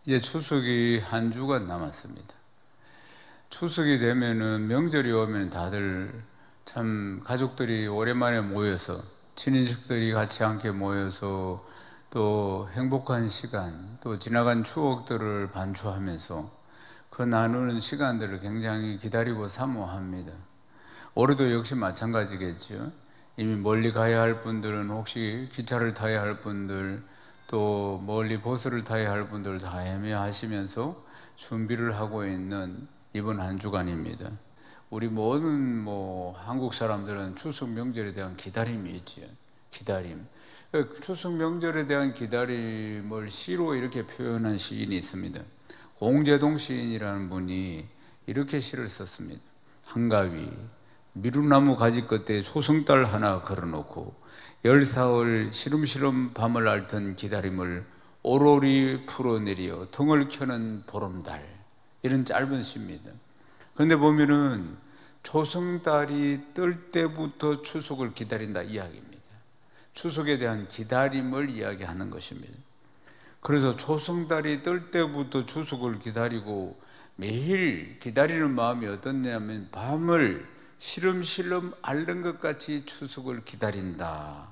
이제 추석이 한 주간 남았습니다. 추석이 되면은 명절이 오면 다들 참 가족들이 오랜만에 모여서 친인척들이 같이 함께 모여서 또 행복한 시간, 또 지나간 추억들을 반추하면서 그 나누는 시간들을 굉장히 기다리고 사모합니다. 올해도 역시 마찬가지겠죠. 이미 멀리 가야 할 분들은 혹시 기차를 타야 할 분들, 또 멀리 버스를 타야 할 분들 다 헤매하시면서 준비를 하고 있는 이번 한 주간입니다. 우리 모든 한국 사람들은 추석 명절에 대한 기다림이 있지요. 기다림. 추석 명절에 대한 기다림을 시로 이렇게 표현한 시인이 있습니다. 공제동 시인이라는 분이 이렇게 시를 썼습니다. 한가위 미루나무 가지 끝에 초승달 하나 걸어놓고 열사흘 시름시름 밤을 앓던 기다림을 오로리 풀어내려 등을 켜는 보름달, 이런 짧은 시입니다. 그런데 보면은 초승달이 뜰 때부터 추석을 기다린다 이야기입니다. 추석에 대한 기다림을 이야기하는 것입니다. 그래서 초승달이 뜰 때부터 추석을 기다리고 매일 기다리는 마음이 어떻냐면 밤을 시름시름 앓는 것 같이 추석을 기다린다.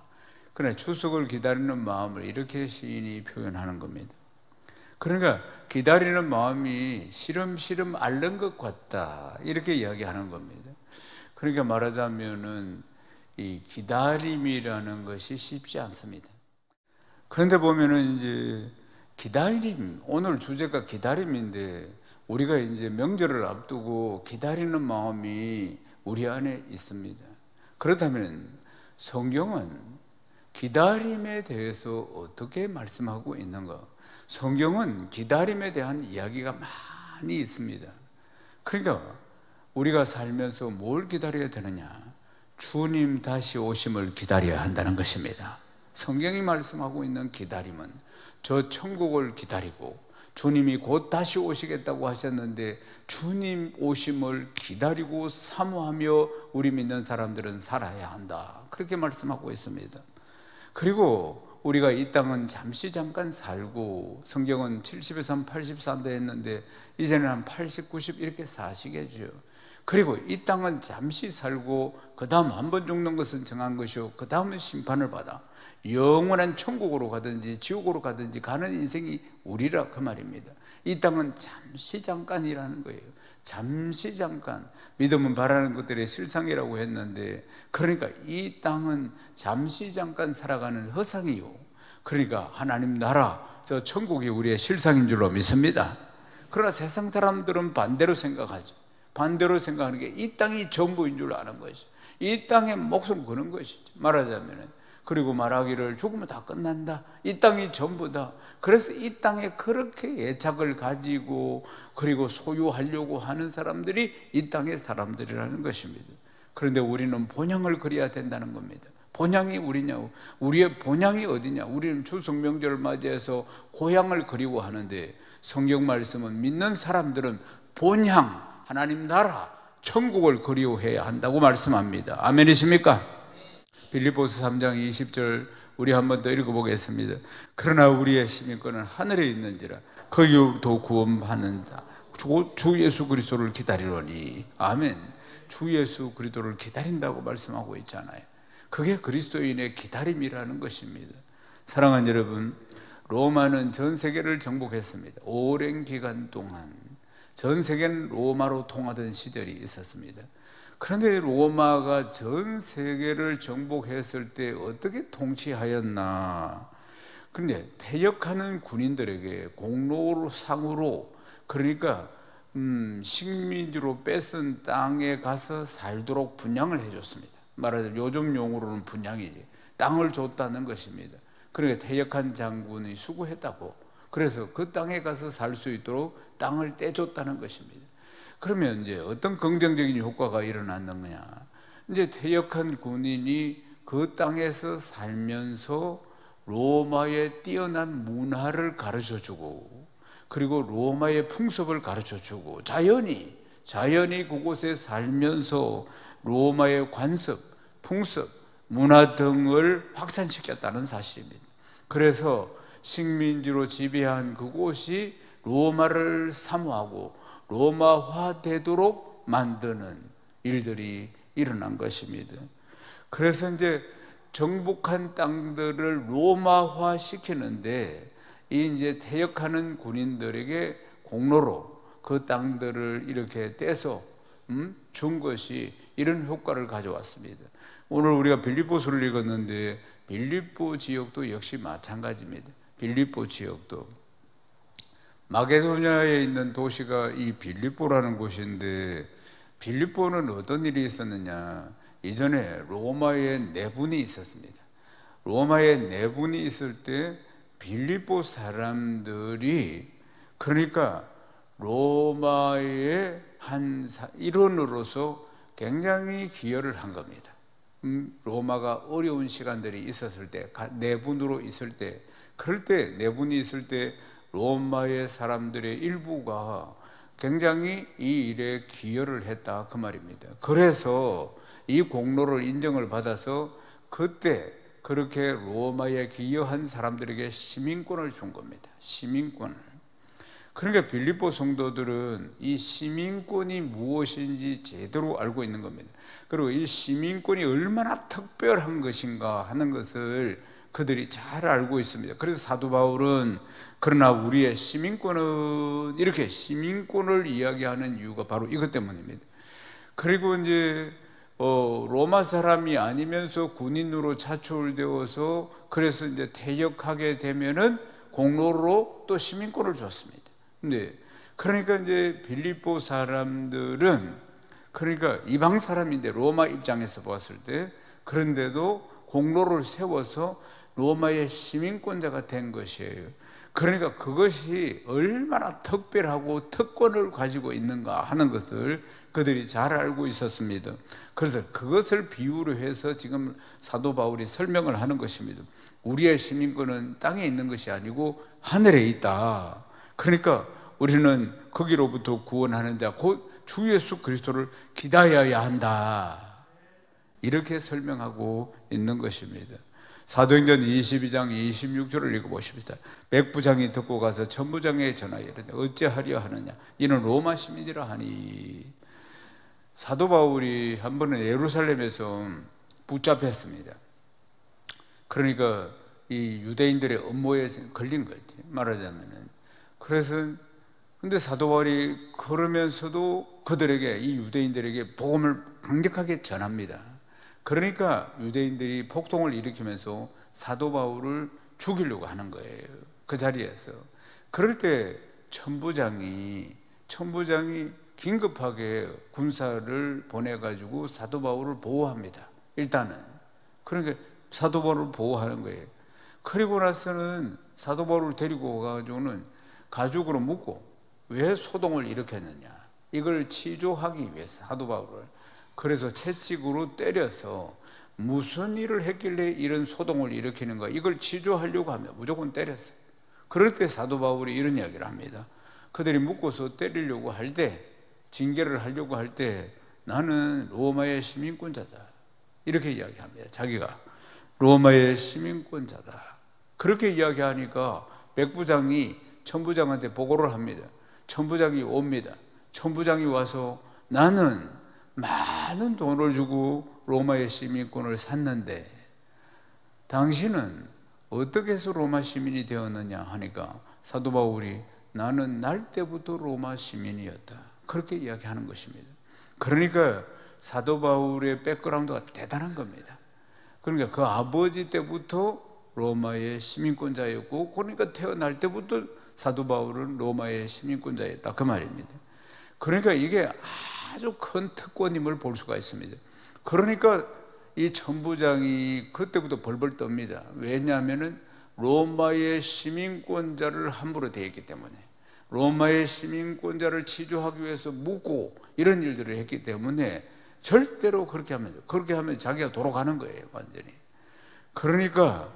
그러나 추석을 기다리는 마음을 이렇게 시인이 표현하는 겁니다. 그러니까 기다리는 마음이 시름시름 앓는 것 같다, 이렇게 이야기하는 겁니다. 그러니까 말하자면은 이 기다림이라는 것이 쉽지 않습니다. 그런데 보면은 이제 기다림, 오늘 주제가 기다림인데 우리가 이제 명절을 앞두고 기다리는 마음이 우리 안에 있습니다. 그렇다면 성경은 기다림에 대해서 어떻게 말씀하고 있는가? 성경은 기다림에 대한 이야기가 많이 있습니다. 그러니까 우리가 살면서 뭘 기다려야 되느냐? 주님 다시 오심을 기다려야 한다는 것입니다. 성경이 말씀하고 있는 기다림은 저 천국을 기다리고 주님이 곧 다시 오시겠다고 하셨는데 주님 오심을 기다리고 사모하며 우리 믿는 사람들은 살아야 한다, 그렇게 말씀하고 있습니다. 그리고 우리가 이 땅은 잠시 잠깐 살고, 성경은 70에서 한 80 산다 했는데 이제는 한 80, 90 이렇게 사시겠죠. 그리고 이 땅은 잠시 살고 그 다음 한 번 죽는 것은 정한 것이요 그 다음은 심판을 받아 영원한 천국으로 가든지 지옥으로 가든지 가는 인생이 우리라, 그 말입니다. 이 땅은 잠시 잠깐이라는 거예요. 잠시 잠깐. 믿음은 바라는 것들의 실상이라고 했는데, 그러니까 이 땅은 잠시 잠깐 살아가는 허상이요, 그러니까 하나님 나라, 저 천국이 우리의 실상인 줄로 믿습니다. 그러나 세상 사람들은 반대로 생각하죠. 반대로 생각하는 게 이 땅이 전부인 줄 아는 것이죠. 이 땅에 목숨 거는 것이죠, 말하자면. 그리고 말하기를 죽으면 다 끝난다, 이 땅이 전부다. 그래서 이 땅에 그렇게 애착을 가지고 그리고 소유하려고 하는 사람들이 이 땅의 사람들이라는 것입니다. 그런데 우리는 본향을 그려야 된다는 겁니다. 본향이 우리냐고. 우리의 본향이 어디냐? 우리는 추석 명절을 맞이해서 고향을 그리워하는데 성경 말씀은 믿는 사람들은 본향, 하나님 나라, 천국을 그리워해야 한다고 말씀합니다. 아멘이십니까? 빌립보서 3장 20절 우리 한 번 더 읽어보겠습니다. 그러나 우리의 시민권은 하늘에 있는지라 거기로부터 구원받는 자 주 예수 그리스도를 기다리노니. 아멘. 주 예수 그리스도를 기다린다고 말씀하고 있잖아요. 그게 그리스도인의 기다림이라는 것입니다. 사랑하는 여러분, 로마는 전 세계를 정복했습니다. 오랜 기간 동안 전 세계는 로마로 통하던 시절이 있었습니다. 그런데 로마가 전 세계를 정복했을 때 어떻게 통치하였나? 그런데 퇴역하는 군인들에게 공로상으로, 그러니까 식민지로 뺏은 땅에 가서 살도록 분양을 해줬습니다. 말하자면 요즘 용어로는 분양이지, 땅을 줬다는 것입니다. 그러니까 퇴역한 장군이 수고했다고, 그래서 그 땅에 가서 살 수 있도록 땅을 떼줬다는 것입니다. 그러면 이제 어떤 긍정적인 효과가 일어났느냐? 이제 퇴역한 군인이 그 땅에서 살면서 로마의 뛰어난 문화를 가르쳐 주고, 그리고 로마의 풍습을 가르쳐 주고, 자연히 그곳에 살면서 로마의 관습, 풍습, 문화 등을 확산시켰다는 사실입니다. 그래서 식민지로 지배한 그곳이 로마를 사모하고 로마화 되도록 만드는 일들이 일어난 것입니다. 그래서 이제 정복한 땅들을 로마화 시키는데 이 이제 퇴역하는 군인들에게 공로로 그 땅들을 이렇게 떼서 준 것이 이런 효과를 가져왔습니다. 오늘 우리가 빌립보서를 읽었는데 빌립보 지역도 역시 마찬가지입니다. 빌립보 지역도 마게도냐에 있는 도시가 이 빌립보라는 곳인데, 빌립보는 어떤 일이 있었느냐? 이전에 로마의 내분이 있었습니다. 로마의 내분이 있을 때 빌립보 사람들이, 그러니까 로마의 한 일원으로서 굉장히 기여를 한 겁니다. 로마가 어려운 시간들이 있었을 때, 내분으로 있을 때, 그럴 때, 내분이 있을 때 로마의 사람들의 일부가 굉장히 이 일에 기여를 했다, 그 말입니다. 그래서 이 공로를 인정을 받아서 그때 그렇게 로마에 기여한 사람들에게 시민권을 준 겁니다. 시민권을. 그러니까 빌립보 성도들은 이 시민권이 무엇인지 제대로 알고 있는 겁니다. 그리고 이 시민권이 얼마나 특별한 것인가 하는 것을 그들이 잘 알고 있습니다. 그래서 사도 바울은 그러나 우리의 시민권은, 이렇게 시민권을 이야기하는 이유가 바로 이것 때문입니다. 그리고 이제 로마 사람이 아니면서 군인으로 차출되어서 그래서 이제 퇴역하게 되면은 공로로 또 시민권을 줬습니다. 네. 그러니까 이제 빌립보 사람들은, 그러니까 이방 사람인데 로마 입장에서 봤을 때, 그런데도 공로를 세워서 로마의 시민권자가 된 것이에요. 그러니까 그것이 얼마나 특별하고 특권을 가지고 있는가 하는 것을 그들이 잘 알고 있었습니다. 그래서 그것을 비유로 해서 지금 사도 바울이 설명을 하는 것입니다. 우리의 시민권은 땅에 있는 것이 아니고 하늘에 있다. 그러니까 우리는 거기로부터 구원하는 자, 곧 주 예수 그리스도를 기다려야 한다. 이렇게 설명하고 있는 것입니다. 사도행전 22장 26절을 읽어보십시다. 백부장이 듣고 가서 천부장에게 전하여 이르되 어찌하려 하느냐, 이는 로마 시민이라 하니. 사도 바울이 한 번은 예루살렘에서 붙잡혔습니다. 그러니까 이 유대인들의 음모에 걸린 거지, 말하자면은. 그래서 근데 사도 바울이 그러면서도 그들에게, 이 유대인들에게 복음을 강력하게 전합니다. 그러니까 유대인들이 폭동을 일으키면서 사도 바울을 죽이려고 하는 거예요, 그 자리에서. 그럴 때 천부장이 긴급하게 군사를 보내가지고 사도 바울을 보호합니다. 일단은. 그러니까 사도 바울을 보호하는 거예요. 그리고 나서는 사도 바울을 데리고 가가지고는 가죽으로 묶고, 왜 소동을 일으켰느냐, 이걸 치조하기 위해서 사도 바울을. 그래서 채찍으로 때려서 무슨 일을 했길래 이런 소동을 일으키는가, 이걸 치조하려고 하면 무조건 때렸어요. 그럴 때 사도 바울이 이런 이야기를 합니다. 그들이 묶어서 때리려고 할 때, 징계를 하려고 할 때, 나는 로마의 시민권자다, 이렇게 이야기합니다. 자기가 로마의 시민권자다. 그렇게 이야기하니까 백부장이 천부장한테 보고를 합니다. 천부장이 옵니다. 천부장이 와서 나는 많은 돈을 주고 로마의 시민권을 샀는데 당신은 어떻게 해서 로마 시민이 되었느냐 하니까 사도 바울이 나는 날 때부터 로마 시민이었다, 그렇게 이야기하는 것입니다. 그러니까 사도 바울의 백그라운드가 대단한 겁니다. 그러니까 그 아버지 때부터 로마의 시민권자였고, 그러니까 태어날 때부터 사도 바울은 로마의 시민권자였다, 그 말입니다. 그러니까 이게 아주 큰 특권임을 볼 수가 있습니다. 그러니까 이 천부장이 그때부터 벌벌 떱니다. 왜냐하면 로마의 시민권자를 함부로 대했기 때문에, 로마의 시민권자를 치조하기 위해서 묻고 이런 일들을 했기 때문에 절대로 그렇게 하면 자기가 돌아가는 거예요, 완전히. 그러니까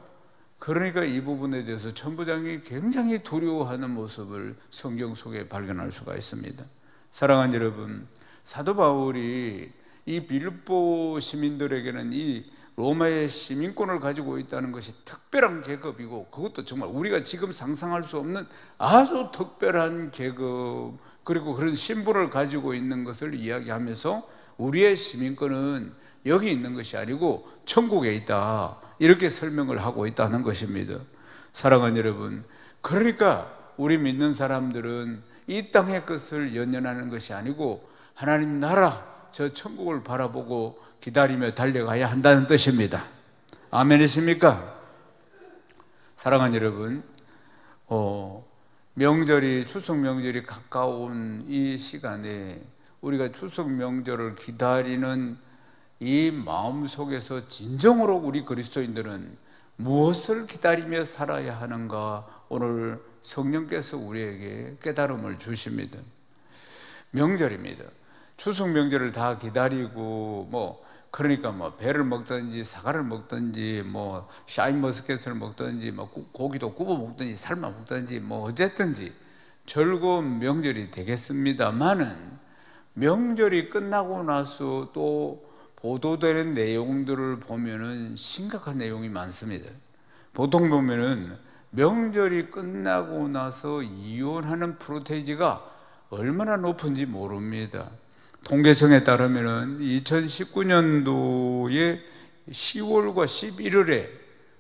이 부분에 대해서 천부장이 굉장히 두려워하는 모습을 성경 속에 발견할 수가 있습니다. 사랑하는 여러분, 사도 바울이 이 빌립보 시민들에게는 이 로마의 시민권을 가지고 있다는 것이 특별한 계급이고, 그것도 정말 우리가 지금 상상할 수 없는 아주 특별한 계급, 그리고 그런 신분을 가지고 있는 것을 이야기하면서 우리의 시민권은 여기 있는 것이 아니고 천국에 있다, 이렇게 설명을 하고 있다는 것입니다. 사랑하는 여러분, 그러니까 우리 믿는 사람들은 이 땅의 것을 연연하는 것이 아니고 하나님 나라, 저 천국을 바라보고 기다리며 달려가야 한다는 뜻입니다. 아멘이십니까? 사랑하는 여러분, 명절이, 추석 명절이 가까운 이 시간에 우리가 추석 명절을 기다리는 이 마음 속에서 진정으로 우리 그리스도인들은 무엇을 기다리며 살아야 하는가, 오늘 성령께서 우리에게 깨달음을 주십니다. 명절입니다. 추석 명절을 다 기다리고 그러니까 배를 먹든지 사과를 먹든지 샤인머스켓을 먹든지 고기도 구워 먹든지 삶아 먹든지 어쨌든지 즐거운 명절이 되겠습니다만은, 명절이 끝나고 나서 또 보도되는 내용들을 보면은 심각한 내용이 많습니다. 보통 보면은 명절이 끝나고 나서 이혼하는 프로테이지가 얼마나 높은지 모릅니다. 통계청에 따르면은 2019년도에 10월과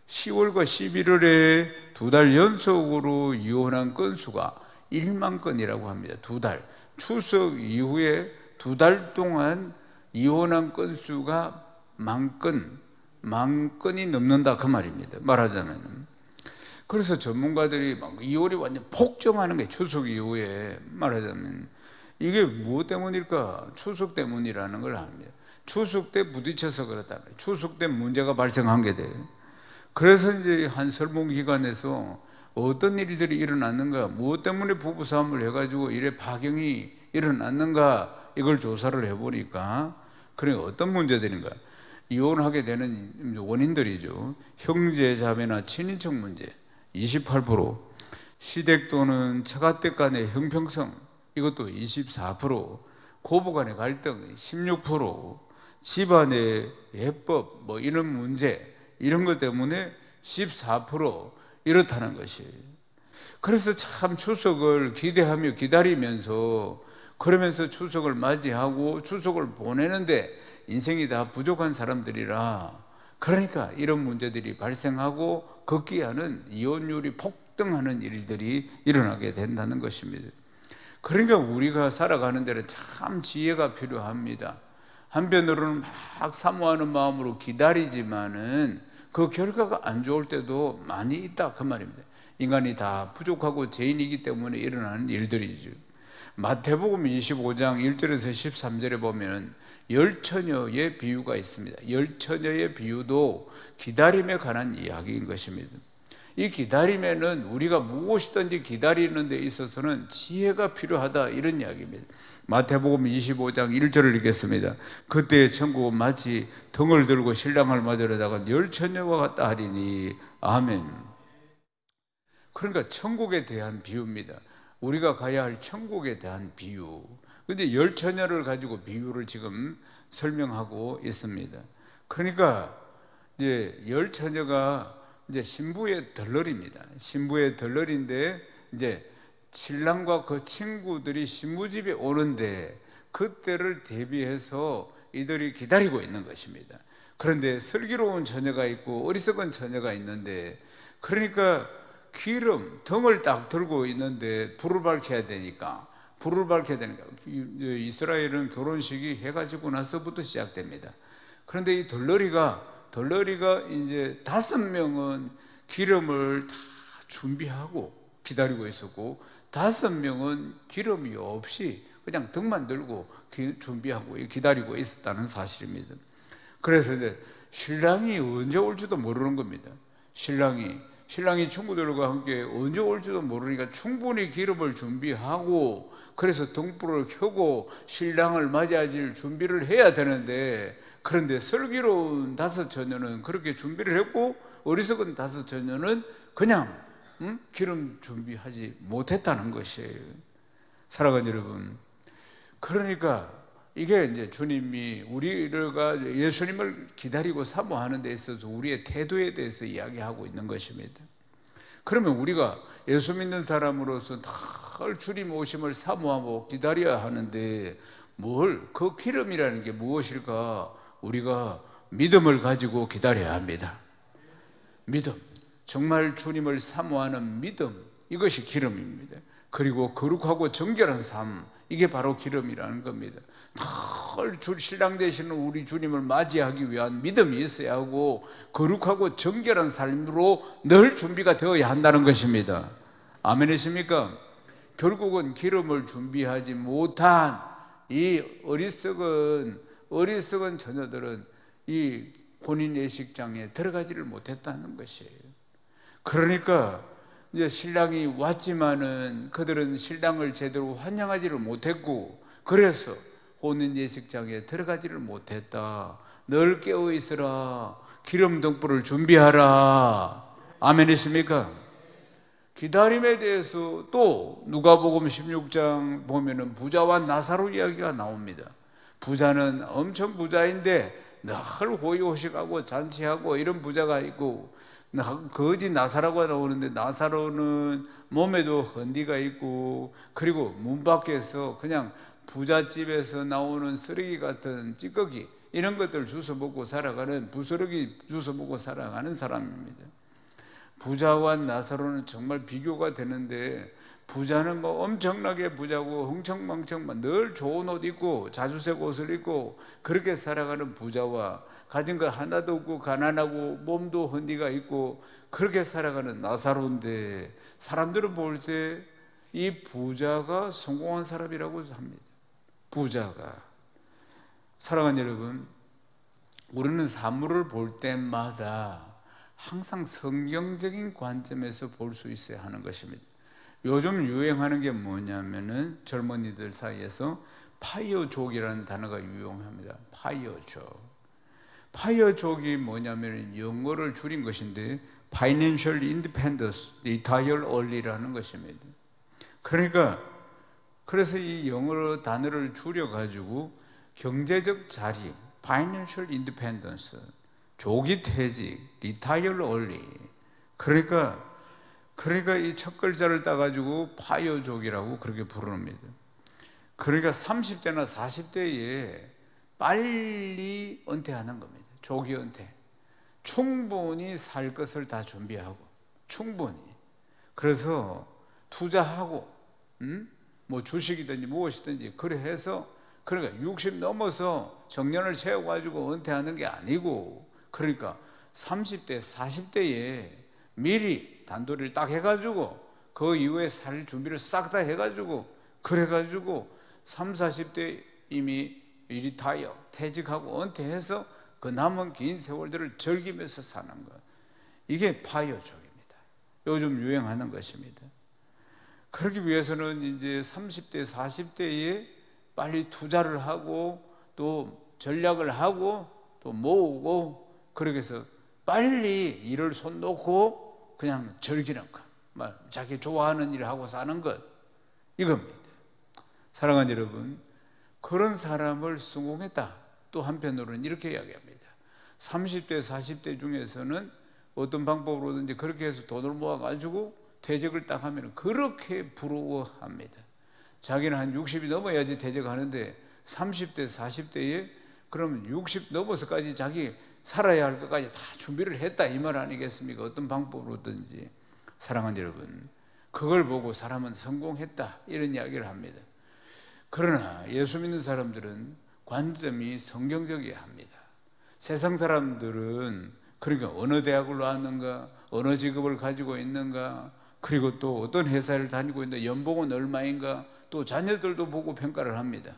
11월에 두 달 연속으로 이혼한 건수가 1만 건이라고 합니다. 두 달, 추석 이후에 두 달 동안 이혼한 건수가 만 건이 넘는다, 그 말입니다. 말하자면. 그래서 전문가들이 이혼이 완전 폭증하는 게 추석 이후에, 말하자면 이게 무엇 때문일까? 추석 때문이라는 걸 압니다. 추석 때 부딪혀서 그렇다. 추석 때 문제가 발생한 게 돼요. 그래서 이제 한 설문기관에서 어떤 일들이 일어났는가, 무엇 때문에 부부싸움을 해가지고 이래 파경이 일어났는가, 이걸 조사를 해보니까, 그러니까 어떤 문제들인가? 이혼하게 되는 원인들이죠. 형제자매나 친인척 문제 28%, 시댁 또는 처가댁 간의 형평성, 이것도 24%, 고부 간의 갈등 16%, 집안의 예법 이런 문제, 이런 것 때문에 14% 이렇다는 것이에요. 그래서 참 추석을 기대하며 기다리면서, 그러면서 추석을 맞이하고 추석을 보내는데 인생이 다 부족한 사람들이라, 그러니까 이런 문제들이 발생하고 급기야는 이혼율이 폭등하는 일들이 일어나게 된다는 것입니다. 그러니까 우리가 살아가는 데는 참 지혜가 필요합니다. 한편으로는 막 사모하는 마음으로 기다리지만은 그 결과가 안 좋을 때도 많이 있다, 그 말입니다. 인간이 다 부족하고 죄인이기 때문에 일어나는 일들이죠. 마태복음 25장 1절에서 13절에 보면 열처녀의 비유가 있습니다. 열처녀의 비유도 기다림에 관한 이야기인 것입니다. 이 기다림에는 우리가 무엇이든지 기다리는 데 있어서는 지혜가 필요하다, 이런 이야기입니다. 마태복음 25장 1절을 읽겠습니다. 그때의 천국은 마치 등을 들고 신랑을 맞으러 나간 열처녀와 같다 하리니. 아멘. 그러니까 천국에 대한 비유입니다. 우리가 가야 할 천국에 대한 비유. 그런데 열처녀를 가지고 비유를 지금 설명하고 있습니다. 그러니까 이제 열처녀가 이제 신부의 덜러리입니다. 신부의 덜러리인데, 이제 신랑과 그 친구들이 신부 집에 오는데 그때를 대비해서 이들이 기다리고 있는 것입니다. 그런데 슬기로운 처녀가 있고 어리석은 처녀가 있는데, 그러니까 기름, 등을 딱 들고 있는데 불을 밝혀야 되니까 이스라엘은 결혼식이 해가 지고 나서부터 시작됩니다. 그런데 이 덜러리가 이제 5명은 기름을 다 준비하고 기다리고 있었고, 5명은 기름이 없이 그냥 등만 들고 준비하고 기다리고 있었다는 사실입니다. 그래서 이제 신랑이 언제 올지도 모르는 겁니다. 신랑이 친구들과 함께 언제 올지도 모르니까 충분히 기름을 준비하고, 그래서 등불을 켜고 신랑을 맞이할 준비를 해야 되는데, 그런데 슬기로운 5처녀는 그렇게 준비를 했고 어리석은 5처녀는 그냥 기름 준비하지 못했다는 것이에요. 사랑하는 여러분, 그러니까 이게 이제 주님이 우리가 예수님을 기다리고 사모하는 데 있어서 우리의 태도에 대해서 이야기하고 있는 것입니다. 그러면 우리가 예수 믿는 사람으로서 늘 주님 오심을 사모하고 기다려야 하는데 그 기름이라는 게 무엇일까? 우리가 믿음을 가지고 기다려야 합니다. 믿음, 정말 주님을 사모하는 믿음, 이것이 기름입니다. 그리고 거룩하고 정결한 삶, 이게 바로 기름이라는 겁니다. 늘 신랑 되시는 우리 주님을 맞이하기 위한 믿음이 있어야 하고 거룩하고 정결한 삶으로 늘 준비가 되어야 한다는 것입니다. 아멘이십니까? 결국은 기름을 준비하지 못한 이 어리석은 처녀들은 이 혼인 예식장에 들어가지를 못했다는 것이에요. 그러니까 이제 신랑이 왔지만은 그들은 신랑을 제대로 환영하지를 못했고, 그래서 혼인 예식장에 들어가지를 못했다. 늘 깨어 있으라. 기름 등불을 준비하라. 아멘이십니까? 기다림에 대해서 또 누가복음 16장 보면은 부자와 나사로 이야기가 나옵니다. 부자는 엄청 부자인데 늘 호의호식하고 잔치하고 이런 부자가 있고, 거지 나사로가 나오는데 나사로는 몸에도 헌디가 있고, 그리고 문 밖에서 그냥 부잣집에서 나오는 쓰레기 같은 찌꺼기 이런 것들 주워 먹고 살아가는, 부스러기 주워 먹고 살아가는 사람입니다. 부자와 나사로는 정말 비교가 되는데, 부자는 뭐 엄청나게 부자고 흥청망청 늘 좋은 옷 입고 자주색 옷을 입고 그렇게 살아가는 부자와 가진 거 하나도 없고 가난하고 몸도 헌디가 있고 그렇게 살아가는 나사로인데, 사람들은 볼 때 이 부자가 성공한 사람이라고 합니다. 부자가. 사랑하는 여러분, 우리는 사물을 볼 때마다 항상 성경적인 관점에서 볼 수 있어야 하는 것입니다. 요즘 유행하는 게 뭐냐면은 젊은이들 사이에서 파이어족이라는 단어가 유용합니다. 파이어족이 뭐냐면 영어를 줄인 것인데 Financial Independence, Retire Early라는 것입니다. 그래서 이 영어 단어를 줄여가지고 경제적 자리, Financial Independence, 조기 퇴직, Retire Early. 그러니까 이 첫 글자를 따가지고 파이어족이라고 그렇게 부릅니다. 그러니까 30대나 40대에 빨리 은퇴하는 겁니다. 조기 은퇴. 충분히 살 것을 다 준비하고, 충분히. 그래서 투자하고, 뭐 주식이든지 무엇이든지 그래 해서, 그러니까 60 넘어서 정년을 채워가지고 은퇴하는 게 아니고, 그러니까 30대, 40대에 미리 단도리를 딱 해가지고 그 이후에 살 준비를 싹 다 해가지고, 그래가지고 30, 40대 이미 리타이어, 퇴직하고 은퇴해서 그 남은 긴 세월들을 즐기면서 사는 것, 이게 파이어족입니다. 요즘 유행하는 것입니다. 그러기 위해서는 이제 30대, 40대에 빨리 투자를 하고 또 전략을 하고 또 모으고, 그렇게 해서 빨리 일을 손 놓고 그냥 즐기는 것, 자기 좋아하는 일을 하고 사는 것, 이겁니다. 사랑하는 여러분, 그런 사람을 성공했다. 또 한편으로는 이렇게 이야기합니다. 30대, 40대 중에서는 어떤 방법으로든지 그렇게 해서 돈을 모아가지고 퇴직을 딱 하면 그렇게 부러워합니다. 자기는 한 60이 넘어야지 퇴직하는데 30대, 40대에 그러면 60 넘어서까지 자기 살아야 할 것까지 다 준비를 했다, 이 말 아니겠습니까? 어떤 방법으로든지. 사랑하는 여러분, 그걸 보고 사람은 성공했다, 이런 이야기를 합니다. 그러나 예수 믿는 사람들은 관점이 성경적이어야 합니다. 세상 사람들은 그러니까 어느 대학을 나왔는가, 어느 직업을 가지고 있는가, 그리고 또 어떤 회사를 다니고 있는데 연봉은 얼마인가, 또 자녀들도 보고 평가를 합니다.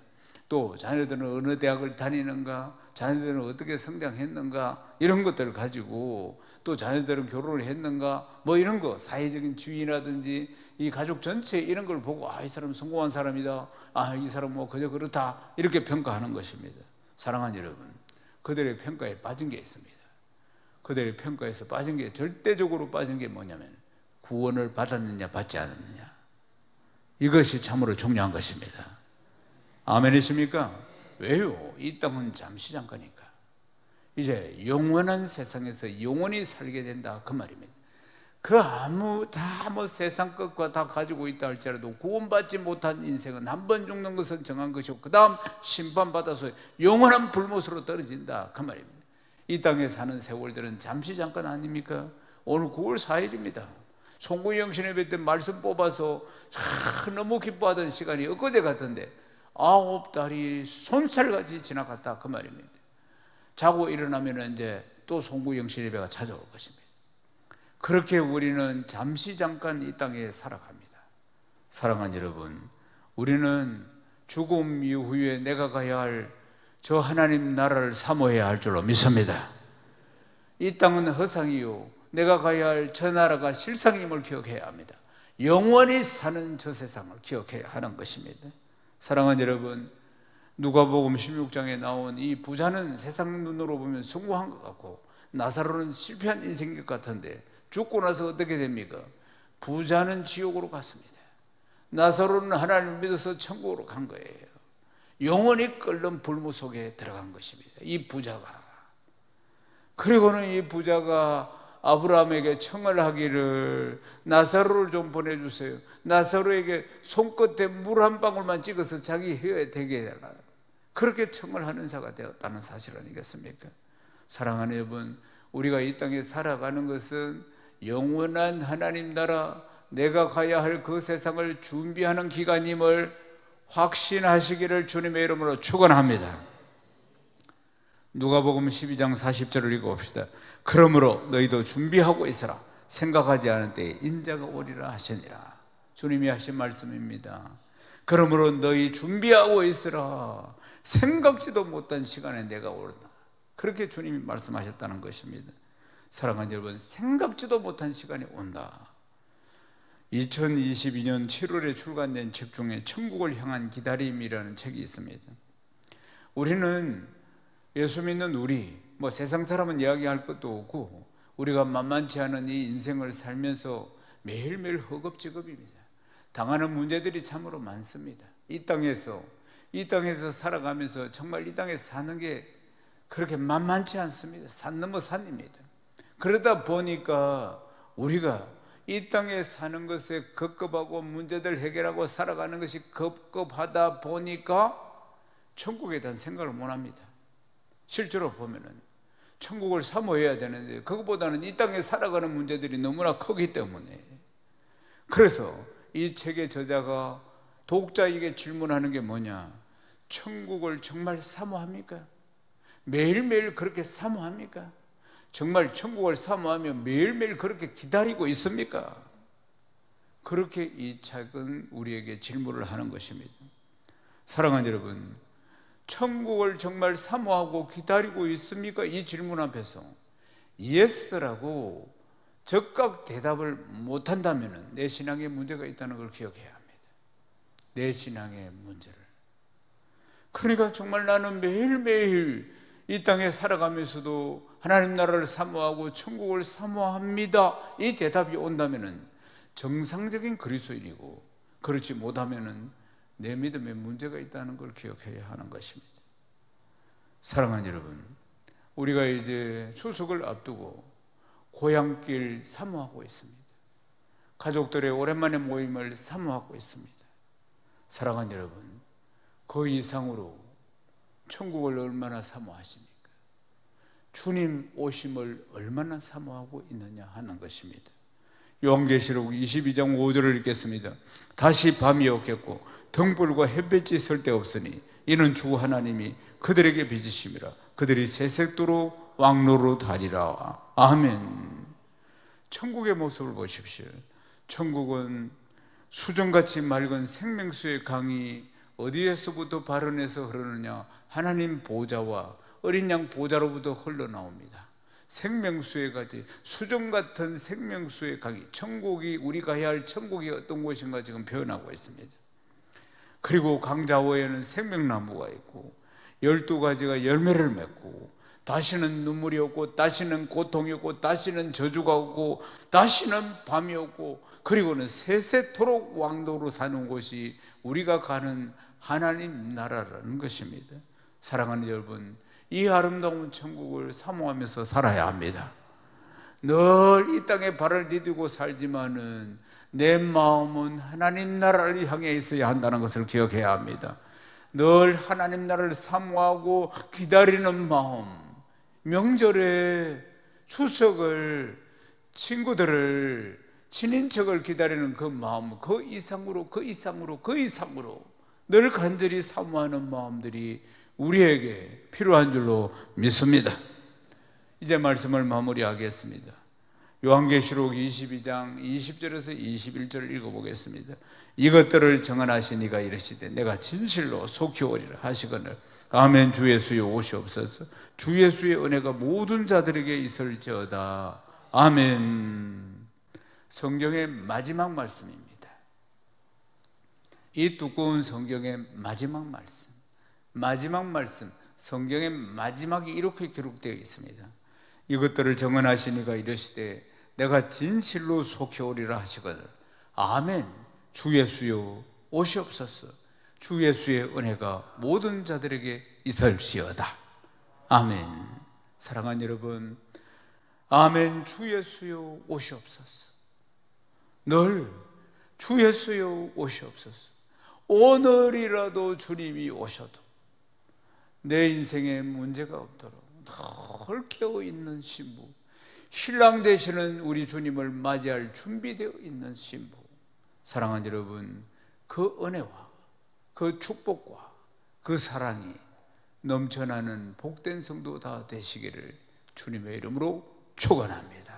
또 자녀들은 어느 대학을 다니는가, 자녀들은 어떻게 성장했는가, 이런 것들을 가지고, 또 자녀들은 결혼을 했는가, 뭐 이런 거, 사회적인 지위라든지 이 가족 전체 이런 걸 보고, 이 사람은 성공한 사람이다, 이 사람 뭐 그저 그렇다, 이렇게 평가하는 것입니다. 사랑하는 여러분, 그들의 평가에 빠진 게 있습니다. 그들의 평가에서 빠진 게, 절대적으로 빠진 게 뭐냐면 구원을 받았느냐 받지 않았느냐, 이것이 참으로 중요한 것입니다. 아멘이십니까? 왜요? 이 땅은 잠시 잠깐이니까. 이제 영원한 세상에서 영원히 살게 된다, 그 말입니다. 그 다 세상 것과 다 가지고 있다 할지라도 구원받지 못한 인생은 한 번 죽는 것은 정한 것이고 그 다음 심판받아서 영원한 불못으로 떨어진다, 그 말입니다. 이 땅에 사는 세월들은 잠시 잠깐 아닙니까? 오늘 9월 4일입니다 송구영신 예배 때 말씀 뽑아서 너무 기뻐하던 시간이 엊그제 같은데 9달이 손살같이 지나갔다, 그 말입니다. 자고 일어나면 이제 또 송구영신 예배가 찾아올 것입니다. 그렇게 우리는 잠시 잠깐 이 땅에 살아갑니다. 사랑하는 여러분, 우리는 죽음 이후에 내가 가야 할 저 하나님 나라를 사모해야 할 줄로 믿습니다. 이 땅은 허상이요, 내가 가야 할 저 나라가 실상임을 기억해야 합니다. 영원히 사는 저 세상을 기억해야 하는 것입니다. 사랑하는 여러분, 누가복음 16장에 나온 이 부자는 세상 눈으로 보면 성공한 것 같고 나사로는 실패한 인생인 것 같은데 죽고 나서 어떻게 됩니까? 부자는 지옥으로 갔습니다. 나사로는 하나님을 믿어서 천국으로 간 거예요. 영원히 끓는 불무 속에 들어간 것입니다, 이 부자가. 그리고는 이 부자가 아브라함에게 청을 하기를 나사로를 좀 보내주세요. 나사로에게 손끝에 물 한 방울만 찍어서 자기 혀에 대게 해라. 그렇게 청을 하는 자가 되었다는 사실 아니겠습니까? 사랑하는 여러분, 우리가 이 땅에 살아가는 것은 영원한 하나님 나라, 내가 가야 할 그 세상을 준비하는 기간임을 확신하시기를 주님의 이름으로 축원합니다. 누가복음 12장 40절을 읽어봅시다. 그러므로 너희도 준비하고 있으라. 생각하지 않은 때에 인자가 오리라 하시니라. 주님이 하신 말씀입니다. 그러므로 너희 준비하고 있으라. 생각지도 못한 시간에 내가 오른다. 그렇게 주님이 말씀하셨다는 것입니다. 사랑하는 여러분, 생각지도 못한 시간이 온다. 2022년 7월에 출간된 책 중에 천국을 향한 기다림이라는 책이 있습니다. 우리는 예수 믿는 우리, 세상 사람은 이야기할 것도 없고 우리가 만만치 않은 이 인생을 살면서 매일매일 허겁지겁입니다. 당하는 문제들이 참으로 많습니다. 이 땅에서 살아가면서 정말 이 땅에 사는 게 그렇게 만만치 않습니다. 산 넘어 산입니다. 그러다 보니까 우리가 이 땅에 사는 것에 급급하고 문제들 해결하고 살아가는 것이 급급하다 보니까 천국에 대한 생각을 못합니다. 실제로 보면은 천국을 사모해야 되는데 그것보다는 이 땅에 살아가는 문제들이 너무나 크기 때문에, 그래서 이 책의 저자가 독자에게 질문하는 게 뭐냐? 천국을 정말 사모합니까? 매일매일 그렇게 사모합니까? 정말 천국을 사모하며 매일매일 그렇게 기다리고 있습니까? 그렇게 이 책은 우리에게 질문을 하는 것입니다. 사랑하는 여러분, 천국을 정말 사모하고 기다리고 있습니까? 이 질문 앞에서 예스라고 즉각 대답을 못한다면 내 신앙에 문제가 있다는 걸 기억해야 합니다. 내 신앙의 문제를. 그러니까 정말 나는 매일매일 이 땅에 살아가면서도 하나님 나라를 사모하고 천국을 사모합니다, 이 대답이 온다면 정상적인 그리스도인이고, 그렇지 못하면 내 믿음에 문제가 있다는 걸 기억해야 하는 것입니다. 사랑하는 여러분, 우리가 이제 추석을 앞두고 고향길 사모하고 있습니다. 가족들의 오랜만에 모임을 사모하고 있습니다. 사랑하는 여러분, 그 이상으로 천국을 얼마나 사모하십니까? 주님 오심을 얼마나 사모하고 있느냐 하는 것입니다. 요한계시록 22장 5절을 읽겠습니다. 다시 밤이 없겠고 등불과 햇빛이 쓸데없으니 이는 주 하나님이 그들에게 빚으심이라. 그들이 새색도로 왕노로 다리라. 아멘. 천국의 모습을 보십시오. 천국은 수정같이 맑은 생명수의 강이 어디에서부터 발원해서 흐르느냐? 하나님 보좌와 어린 양 보좌로부터 흘러나옵니다. 생명수의 가지, 수정 같은 생명수의 강이, 천국이, 우리가 가야 할 천국이 어떤 곳인가 지금 표현하고 있습니다. 그리고 강 좌우에는 생명나무가 있고 12가지가 열매를 맺고 다시는 눈물이 없고 다시는 고통이 없고 다시는 저주가 없고 다시는 밤이 없고, 그리고는 세세토록 왕도로 사는 곳이 우리가 가는 하나님 나라라는 것입니다. 사랑하는 여러분, 이 아름다운 천국을 사모하면서 살아야 합니다. 늘 이 땅에 발을 디디고 살지만은 내 마음은 하나님 나라를 향해 있어야 한다는 것을 기억해야 합니다. 늘 하나님 나라를 사모하고 기다리는 마음, 명절에 추석을, 친구들을, 친인척을 기다리는 그 마음, 그 이상으로 늘 간절히 사모하는 마음들이 우리에게 필요한 줄로 믿습니다. 이제 말씀을 마무리하겠습니다. 요한계시록 22장 20절에서 21절을 읽어보겠습니다. 이것들을 정언하신 이가 이르시되 내가 진실로 속히 오리라 하시거늘 아멘. 주 예수의 오시옵소서. 주 예수의 은혜가 모든 자들에게 있을지어다. 아멘. 성경의 마지막 말씀입니다. 이 두꺼운 성경의 마지막 말씀, 성경의 마지막이 이렇게 기록되어 있습니다. 이것들을 정언하신 이가 이르시되 내가 진실로 속히 오리라 하시거늘 아멘. 주 예수여 오시옵소서. 주 예수의 은혜가 모든 자들에게 있을지어다. 아멘. 사랑하는 여러분, 아멘. 주 예수여 오시옵소서. 늘 주 예수여 오시옵소서. 오늘이라도 주님이 오셔도 내 인생에 문제가 없도록 늘 깨어있는 신부, 신랑 되시는 우리 주님을 맞이할 준비되어 있는 신부. 사랑하는 여러분, 그 은혜와 그 축복과 그 사랑이 넘쳐나는 복된 성도 다 되시기를 주님의 이름으로 축원합니다.